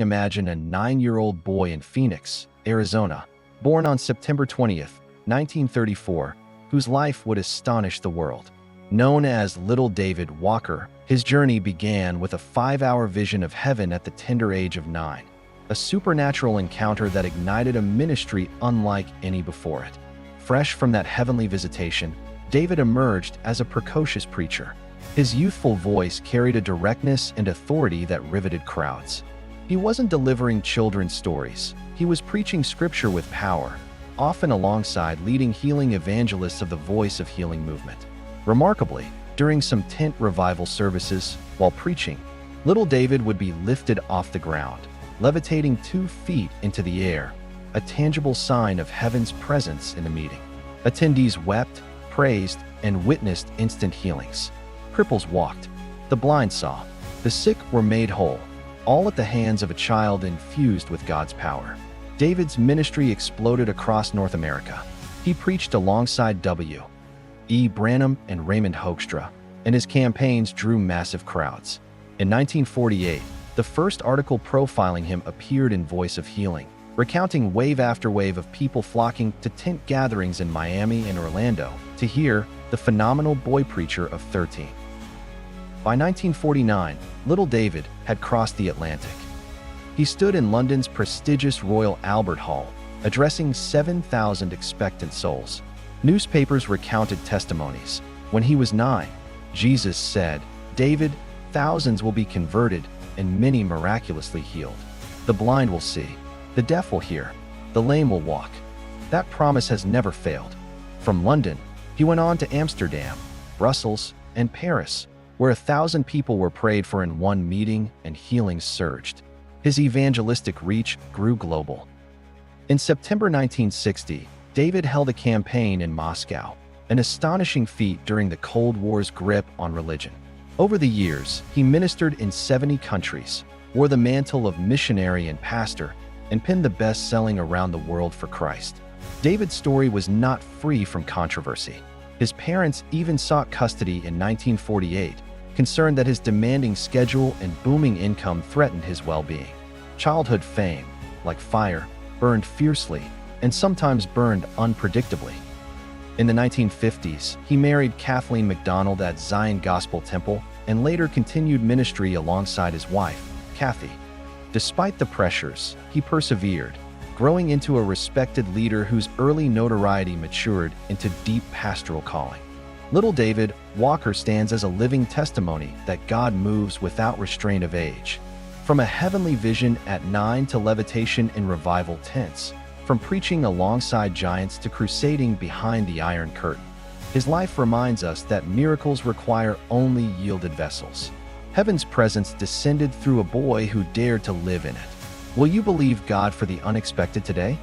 Imagine a 9-year-old boy in Phoenix, Arizona, born on September 20th, 1934, whose life would astonish the world. Known as Little David Walker, his journey began with a 5-hour vision of heaven at the tender age of 9, a supernatural encounter that ignited a ministry unlike any before it. Fresh from that heavenly visitation, David emerged as a precocious preacher. His youthful voice carried a directness and authority that riveted crowds. He wasn't delivering children's stories. He was preaching scripture with power, often alongside leading healing evangelists of the Voice of Healing movement. Remarkably, during some tent revival services, while preaching, little David would be lifted off the ground, levitating 2 feet into the air, a tangible sign of heaven's presence in the meeting. Attendees wept, praised, and witnessed instant healings. Cripples walked, the blind saw, the sick were made whole, all at the hands of a child infused with God's power. David's ministry exploded across North America. He preached alongside W. E. Branham and Raymond Hoekstra, and his campaigns drew massive crowds. In 1948, the first article profiling him appeared in Voice of Healing, recounting wave after wave of people flocking to tent gatherings in Miami and Orlando to hear the phenomenal boy preacher of 13. By 1949, little David had crossed the Atlantic. He stood in London's prestigious Royal Albert Hall, addressing 7,000 expectant souls. Newspapers recounted testimonies. When he was 9, Jesus said, "David, thousands will be converted and many miraculously healed. The blind will see, the deaf will hear, the lame will walk." That promise has never failed. From London, he went on to Amsterdam, Brussels, and Paris, where 1,000 people were prayed for in one meeting and healings surged. His evangelistic reach grew global. In September 1960, David held a campaign in Moscow, an astonishing feat during the Cold War's grip on religion. Over the years, he ministered in 70 countries, wore the mantle of missionary and pastor, and penned the best-selling Around the World for Christ. David's story was not free from controversy. His parents even sought custody in 1948, concerned that his demanding schedule and booming income threatened his well-being. Childhood fame, like fire, burned fiercely and sometimes burned unpredictably. In the 1950s, he married Kathleen MacDonald at Zion Gospel Temple and later continued ministry alongside his wife, Kathy. Despite the pressures, he persevered, growing into a respected leader whose early notoriety matured into deep pastoral calling. Little David Walker stands as a living testimony that God moves without restraint of age. From a heavenly vision at 9 to levitation in revival tents, from preaching alongside giants to crusading behind the Iron Curtain, his life reminds us that miracles require only yielded vessels. Heaven's presence descended through a boy who dared to live in it. Will you believe God for the unexpected today?